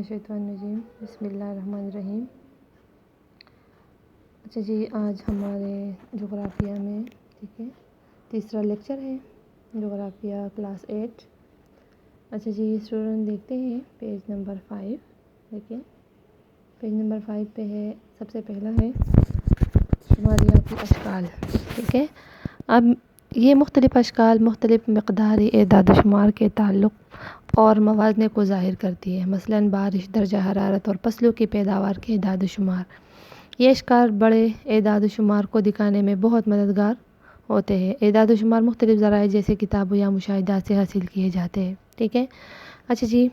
الشیطان الرجیم بسم اللہ الرحمن الرحیم۔ اچھا جی، آج ہمارے جغرافیہ میں ٹھیک ہے تیسرا لیکچر ہے، جغرافیہ کلاس 8۔ اچھا جی اسٹوڈنٹ دیکھتے ہیں پیج نمبر 5۔ دیکھیں پیج نمبر 5 پہ ہے، سب سے پہلا ہے شماریاتی اشکال۔ ٹھیک ہے، اب یہ مختلف اشکال مختلف مقداری اعداد و شمار کے تعلق اور موازنے کو ظاہر کرتی ہے، مثلاً بارش، درجہ حرارت اور فصلوں کی پیداوار کے اعداد و شمار۔ یہ اشکال بڑے اعداد و شمار کو دکھانے میں بہت مددگار ہوتے ہیں۔ اعداد و شمار مختلف ذرائع جیسے کتابوں یا مشاہدات سے حاصل کیے جاتے ہیں۔ ٹھیک ہے، اچھا جی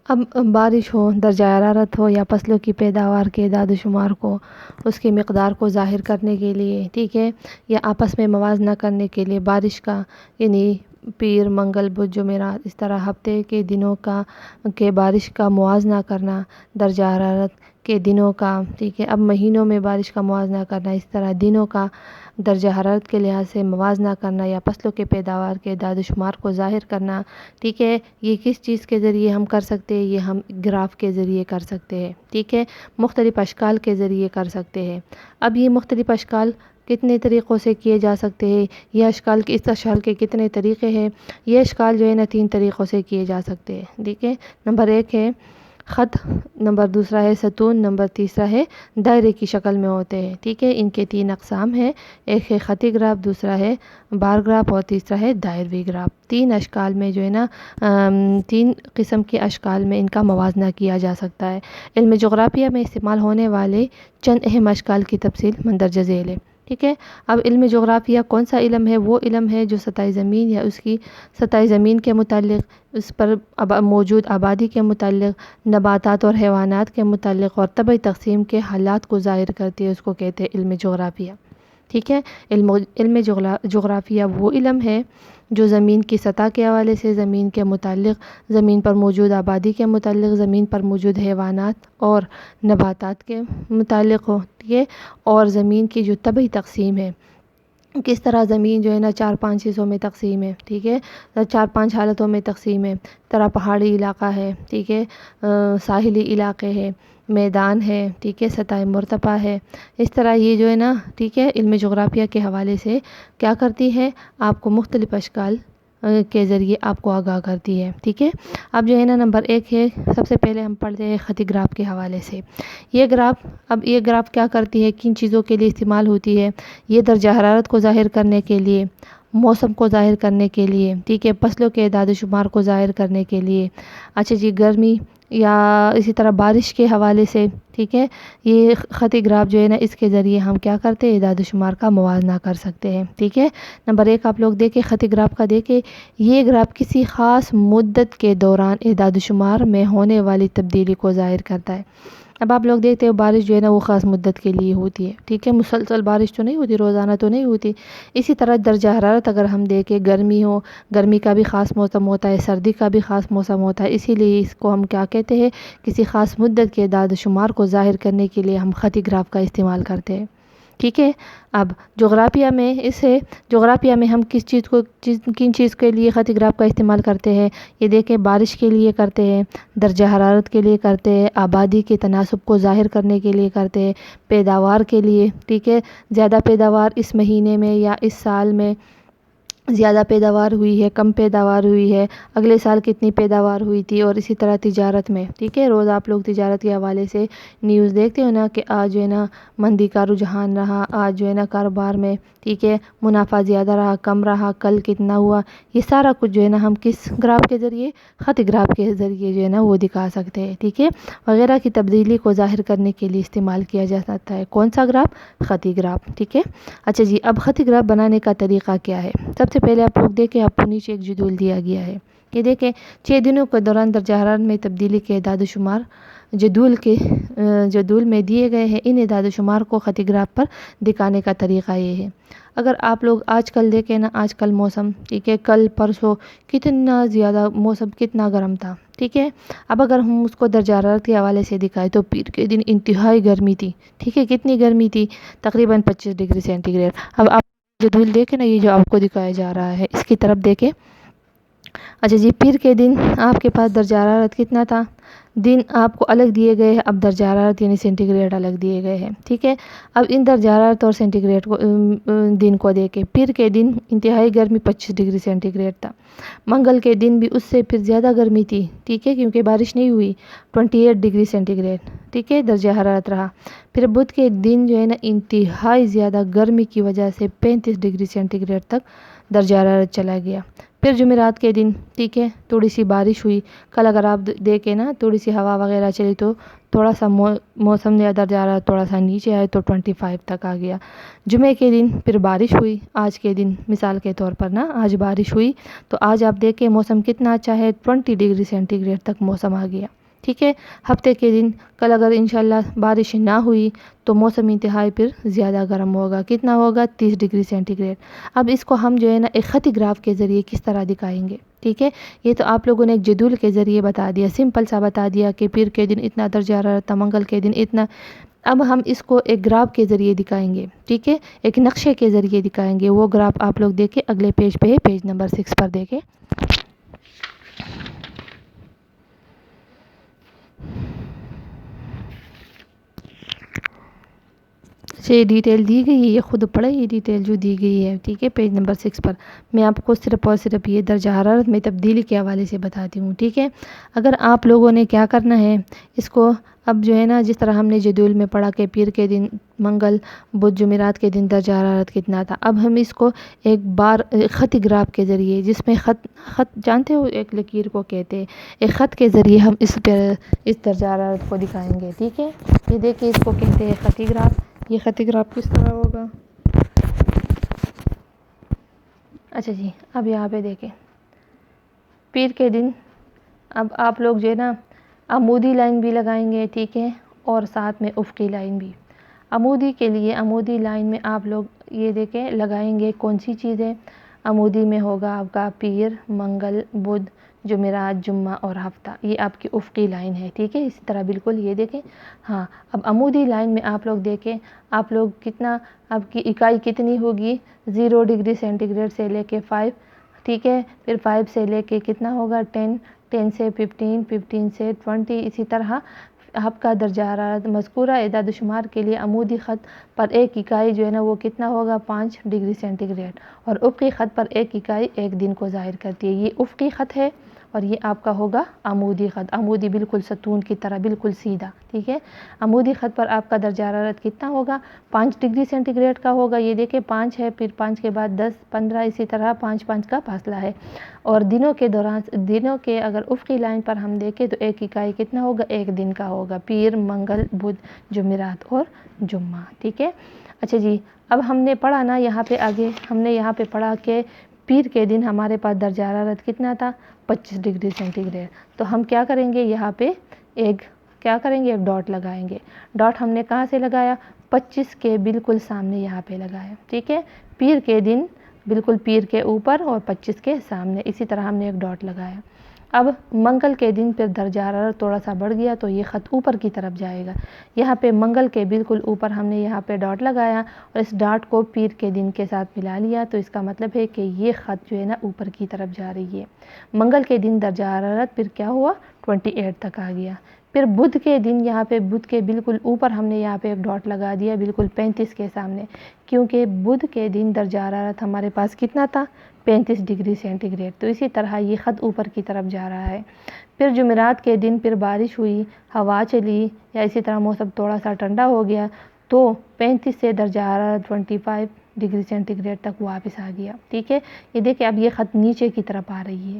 اب بارش ہو، درجہ حرارت ہو یا فصلوں کی پیداوار کے اعداد و شمار کو اس کی مقدار کو ظاہر کرنے کے لیے ٹھیک ہے یا آپس میں موازنہ کرنے کے لیے بارش کا یعنی پیر، منگل، بدھ، جمعرات اس طرح ہفتے کے دنوں کے بارش کا موازنہ کرنا، درجہ حرارت کے دنوں کا ٹھیک ہے اب مہینوں میں بارش کا موازنہ کرنا، اس طرح دنوں کا درجہ حرارت کے لحاظ سے موازنہ کرنا یا فصلوں کے پیداوار کے اعداد و شمار کو ظاہر کرنا۔ ٹھیک ہے، یہ کس چیز کے ذریعے ہم کر سکتے ہیں؟ یہ ہم گراف کے ذریعے کر سکتے ہیں۔ ٹھیک ہے، مختلف اشکال کے ذریعے کر سکتے ہیں۔ اب یہ مختلف اشکال کتنے طریقوں سے کیے جا سکتے ہیں؟ یہ اشکال اس اشکال کے کتنے طریقے ہیں؟ یہ اشکال جو ہے نا 3 طریقوں سے کیے جا سکتے ہیں۔ ٹھیک ہے، نمبر 1 ہے خط، نمبر دوسرا ہے ستون، نمبر تیسرا ہے دائرے کی شکل میں ہوتے ہیں۔ ٹھیک ہے، ان کے 3 اقسام ہیں، ایک ہے خطی گراف، دوسرا ہے بار گراف اور تیسرا ہے دائروی گراف۔ 3 اشکال میں جو ہے نا 3 قسم کے اشکال میں ان کا موازنہ کیا جا سکتا ہے۔ علم جغرافیہ میں استعمال ہونے والے چند اہم اشکال کی تفصیل مندرجہ ذیل ہے۔ ٹھیک ہے، اب علم جغرافیہ کون سا علم ہے؟ وہ علم ہے جو سطح زمین یا اس کی سطح زمین کے متعلق، اس پر موجود آبادی کے متعلق، نباتات اور حیوانات کے متعلق اور طبعی تقسیم کے حالات کو ظاہر کرتی ہے، اس کو کہتے ہیں علم جغرافیہ۔ ٹھیک ہے، علم جغرافیہ وہ علم ہے جو زمین کی سطح کے حوالے سے، زمین کے متعلق، زمین پر موجود آبادی کے متعلق، زمین پر موجود حیوانات اور نباتات کے متعلق ہو۔ ٹھیک ہے، اور زمین کی جو طبعی تقسیم ہے، کس طرح زمین جو ہے نا 4-5 حصوں میں تقسیم ہے۔ ٹھیک ہے، 4-5 حالتوں میں تقسیم ہے، طرح پہاڑی علاقہ ہے، ٹھیک ہے، ساحلی علاقے ہے، میدان ہے، ٹھیک ہے، سطح مرتفع ہے، اس طرح یہ جو ہے نا ٹھیک ہے علم جغرافیہ کے حوالے سے کیا کرتی ہے؟ آپ کو مختلف اشکال کے ذریعے آپ کو آگاہ کرتی ہے۔ ٹھیک ہے، اب جو ہے نا نمبر 1 ہے، سب سے پہلے ہم پڑھتے ہیں خطی گراف کے حوالے سے۔ یہ گراف کیا کرتی ہے؟ کن چیزوں کے لیے استعمال ہوتی ہے؟ یہ درجہ حرارت کو ظاہر کرنے کے لیے، موسم کو ظاہر کرنے کے لیے، ٹھیک ہے، فصلوں کے اعداد و شمار کو ظاہر کرنے کے لیے، اچھا جی گرمی یا اسی طرح بارش کے حوالے سے۔ ٹھیک ہے، یہ خطی گراف جو ہے نا اس کے ذریعے ہم کیا کرتے ہیں؟ اعداد و شمار کا موازنہ کر سکتے ہیں۔ ٹھیک ہے، نمبر 1 آپ لوگ دیکھیں خطی گراف کا، دیکھیں یہ گراف کسی خاص مدت کے دوران اعداد و شمار میں ہونے والی تبدیلی کو ظاہر کرتا ہے۔ اب آپ لوگ دیکھتے ہو بارش جو ہے نا وہ خاص مدت کے لیے ہوتی ہے، ٹھیک ہے، مسلسل بارش تو نہیں ہوتی، روزانہ تو نہیں ہوتی۔ اسی طرح درجہ حرارت اگر ہم دیکھیں، گرمی ہو، گرمی کا بھی خاص موسم ہوتا ہے، سردی کا بھی خاص موسم ہوتا ہے، اسی لیے اس کو ہم کیا کہتے ہیں؟ کسی خاص مدت کے اعداد و شمار کو ظاہر کرنے کے لیے ہم خطی گراف کا استعمال کرتے ہیں۔ ٹھیک ہے، اب جغرافیہ میں ہم کن چیز کے لیے خطی گراف کا استعمال کرتے ہیں؟ یہ دیکھیں بارش کے لیے کرتے ہیں، درجہ حرارت کے لیے کرتے ہیں، آبادی کے تناسب کو ظاہر کرنے کے لیے کرتے ہیں، پیداوار کے لیے، ٹھیک ہے، زیادہ پیداوار اس مہینے میں یا اس سال میں زیادہ پیداوار ہوئی ہے، کم پیداوار ہوئی ہے، اگلے سال کتنی پیداوار ہوئی تھی، اور اسی طرح تجارت میں، ٹھیک ہے، روز آپ لوگ تجارت کے حوالے سے نیوز دیکھتے ہو نا کہ آج جو ہے نا مندی کا رجحان رہا، آج جو ہے نا کاروبار میں ٹھیک ہے منافع زیادہ رہا، کم رہا، کل کتنا ہوا، یہ سارا کچھ جو ہے نا ہم کس گراف کے ذریعے؟ خطی گراف کے ذریعے جو ہے نا وہ دکھا سکتے ہیں۔ ٹھیک ہے، وغیرہ کی تبدیلی کو ظاہر کرنے کے لیے استعمال کیا جا سکتا ہے۔ کون سا گراف؟ خطی گراف۔ ٹھیک ہے، اچھا جی اب خطی گراف بنانے کا طریقہ کیا ہے؟ سب سے پہلے آپ لوگ دیکھیں، آپ کو نیچے ایک جدول دیا گیا ہے، یہ دیکھیں 6 دنوں کے دوران درجہ حرارت میں تبدیلی کے اعداد و شمار جدول میں دیے گئے ہیں۔ ان اعداد و شمار کو خطی گراف پر دکھانے کا طریقہ یہ ہے۔ اگر آپ لوگ آج کل دیکھیں نا، آج کل موسم ٹھیک ہے، کل پرسوں کتنا زیادہ موسم کتنا گرم تھا، ٹھیک ہے، اب اگر ہم اس کو درجہ حرارت کے حوالے سے دکھائیں تو پیر کے دن انتہائی گرمی تھی، ٹھیک ہے، کتنی گرمی تھی؟ تقریباً 25 ڈگری سینٹی گریڈ۔ اب آپ جدول دیکھیں نا، یہ جو آپ کو دکھایا جا رہا ہے اس کی طرف دیکھیں، اچھا جی، پیر کے دن آپ کے پاس درجہ حرارت کتنا تھا؟ دن آپ کو الگ دیے گئے ہیں، اب درجہ حرارت یعنی سینٹی گریڈ الگ دیے گئے ہیں، ٹھیک ہے۔ اب ان درجہ حرارت اور سینٹی گریڈ کو دن کو دیکھیں۔ پیر کے دن انتہائی گرمی 25 ڈگری سینٹی گریڈ تھا۔ منگل کے دن بھی اس سے پھر زیادہ گرمی تھی، ٹھیک ہے، کیونکہ بارش نہیں ہوئی، 28 ڈگری سینٹی گریڈ، ٹھیک ہے، درجہ حرارت رہا۔ پھر بدھ کے دن جو ہے نا انتہائی زیادہ گرمی کی وجہ سے 35 ڈگری سینٹی گریڈ تک درجہ حرارت چلا گیا۔ پھر جمعرات کے دن، ٹھیک ہے، تھوڑی سی بارش ہوئی۔ کل اگر آپ دیکھیں نا تھوڑی سی ہوا وغیرہ چلی تو تھوڑا سا موسم نے درجہ حرارت تھوڑا سا نیچے آئے تو 25 تک آ گیا۔ جمعے کے دن پھر بارش ہوئی۔ آج کے دن مثال کے طور پر نا آج بارش ہوئی تو آج آپ دیکھیں موسم کتنا اچھا ہے، 20 ڈگری سینٹی گریڈ تک موسم آ گیا، ٹھیک ہے۔ ہفتے کے دن کل اگر انشاءاللہ بارش نہ ہوئی تو موسم انتہائی پھر زیادہ گرم ہوگا، کتنا ہوگا، 30 ڈگری سینٹی گریڈ۔ اب اس کو ہم جو ہے نا ایک خطی گراف کے ذریعے کس طرح دکھائیں گے، ٹھیک ہے۔ یہ تو آپ لوگوں نے ایک جدول کے ذریعے بتا دیا، سمپل سا بتا دیا کہ پیر کے دن اتنا درجہ حرارت تھا، منگل کے دن اتنا۔ اب ہم اس کو ایک گراف کے ذریعے دکھائیں گے، ٹھیک ہے، ایک نقشے کے ذریعے دکھائیں گے۔ وہ گراف آپ لوگ دیکھیں اگلے پیج پہ ہے، پیج نمبر 6 پر دیکھیں۔ یہ ڈیٹیل دی گئی ہے، یہ خود پڑھیں، یہ ڈیٹیل جو دی گئی ہے، ٹھیک ہے، پیج نمبر 6 پر۔ میں آپ کو صرف اور صرف یہ درجہ حرارت میں تبدیلی کے حوالے سے بتاتی ہوں، ٹھیک ہے۔ اگر آپ لوگوں نے کیا کرنا ہے اس کو، اب جو ہے نا جس طرح ہم نے جدول میں پڑھا کہ پیر کے دن، منگل، بدھ، جمعرات کے دن درجہ حرارت کتنا تھا، اب ہم اس کو ایک بار خطی گراف کے ذریعے، جس میں خط جانتے ہو ایک لکیر کو کہتے ہیں، ایک خط کے ذریعے ہم اس درجہ حرارت کو دکھائیں گے، ٹھیک ہے۔ یہ دیکھیں اس کو کہتے ہیں خطی گراف۔ یہ خطی گراف کس طرح ہوگا؟ اچھا جی، اب یہاں پہ دیکھیں پیر کے دن، اب آپ لوگ جو ہے نا عمودی لائن بھی لگائیں گے، ٹھیک ہے، اور ساتھ میں افقی لائن بھی۔ عمودی کے لیے عمودی لائن میں آپ لوگ یہ دیکھیں لگائیں گے کون سی چیزیں عمودی میں ہوگا آپ کا، پیر، منگل، بدھ، جمعرات، جمعہ اور ہفتہ، یہ آپ کی افقی لائن ہے، ٹھیک ہے، اسی طرح بالکل یہ دیکھیں۔ ہاں، اب عمودی لائن میں آپ لوگ دیکھیں، آپ لوگ کتنا، آپ کی اکائی کتنی ہوگی، 0 ڈگری سینٹی گریڈ سے لے کے 5، ٹھیک ہے، پھر 5 سے لے کے کتنا ہوگا 10، 10 سے 15، 15 سے 20، اسی طرح آپ کا درجہ حرارت مذکورہ اعداد و شمار کے لیے عمودی خط پر ایک اکائی جو ہے نا وہ کتنا ہوگا، 5 ڈگری سینٹی گریڈ، اور افقی خط پر ایک اکائی ایک دن کو ظاہر کرتی ہے۔ یہ افقی خط ہے اور یہ آپ کا ہوگا عمودی خط، عمودی بالکل ستون کی طرح بالکل سیدھا، ٹھیک ہے۔ عمودی خط پر آپ کا درجہ حرارت کتنا ہوگا، 5 ڈگری سینٹی گریڈ کا ہوگا، یہ دیکھیں 5 ہے، پھر 5 کے بعد 10، 15، اسی طرح 5 5 کا فاصلہ ہے۔ اور دنوں کے دوران، دنوں کے اگر افقی لائن پر ہم دیکھیں تو ایک اکائی کتنا ہوگا، ایک دن کا ہوگا، پیر، منگل، بدھ، جمعرات اور جمعہ، ٹھیک ہے۔ اچھا جی، اب ہم نے پڑھا نا یہاں پہ آگے، ہم نے یہاں پہ پڑھا کہ پیر کے دن ہمارے پاس درجہ حرارت کتنا تھا، 25 ڈگری سینٹی گریڈ۔ تو ہم کیا کریں گے، یہاں پہ ایک ڈاٹ لگائیں گے۔ ڈاٹ ہم نے کہاں سے لگایا، 25 کے بالکل سامنے یہاں پہ لگایا، ٹھیک ہے۔ پیر کے دن بالکل پیر کے اوپر اور 25 کے سامنے، اسی طرح ہم نے ایک ڈاٹ لگایا۔ اب منگل کے دن پھر درجہ حرارت تھوڑا سا بڑھ گیا تو یہ خط اوپر کی طرف جائے گا، یہاں پہ منگل کے بالکل اوپر ہم نے یہاں پہ ڈاٹ لگایا اور اس ڈاٹ کو پیر کے دن کے ساتھ ملا لیا، تو اس کا مطلب ہے کہ یہ خط جو ہے نا اوپر کی طرف جا رہی ہے۔ منگل کے دن درجہ حرارت پھر کیا ہوا، 28 تک آ گیا۔ پھر بدھ کے دن، یہاں پہ بدھ کے بالکل اوپر ہم نے یہاں پہ ایک ڈاٹ لگا دیا بالکل 35 کے سامنے، کیونکہ بدھ کے دن درجہ حرارت ہمارے پاس کتنا تھا، 35 ڈگری سینٹی گریڈ، تو اسی طرح یہ خط اوپر کی طرف جا رہا ہے۔ پھر جمعرات کے دن پھر بارش ہوئی، ہوا چلی، یا اسی طرح موسم تھوڑا سا ٹھنڈا ہو گیا تو 35 سے درجہ حرارت 25 ڈگری سینٹی گریڈ تک واپس آ گیا، ٹھیک ہے۔ یہ دیکھیں اب یہ خط نیچے کی طرف آ رہی ہے۔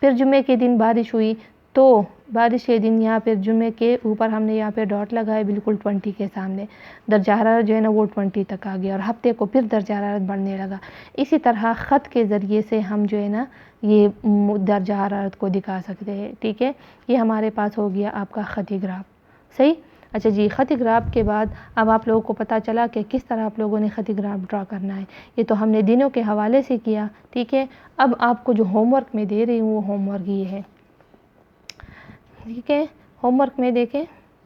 پھر جمعے کے دن بارش ہوئی تو بارش کے دن یہاں پہ جمعے کے اوپر ہم نے یہاں پہ ڈاٹ لگائے بالکل 20 کے سامنے، درجہ حرارت جو ہے نا وہ 20 تک آ گیا، اور ہفتے کو پھر درجہ حرارت بڑھنے لگا۔ اسی طرح خط کے ذریعے سے ہم جو ہے نا یہ درجہ حرارت کو دکھا سکتے ہیں، ٹھیک ہے۔ یہ ہمارے پاس ہو گیا آپ کا خطی گراف، صحیح۔ اچھا جی، خطی گراف کے بعد اب آپ لوگوں کو پتہ چلا کہ کس طرح آپ لوگوں نے خطی گراف ڈرا کرنا ہے، یہ تو ہم نے دنوں کے حوالے سے کیا، ٹھیک ہے۔ اب آپ کو جو ہوم ورک میں دے رہی ہوں وہ ہوم ورک یہ ہے، ٹھیک ہے۔ ہوم ورک میں دیکھیں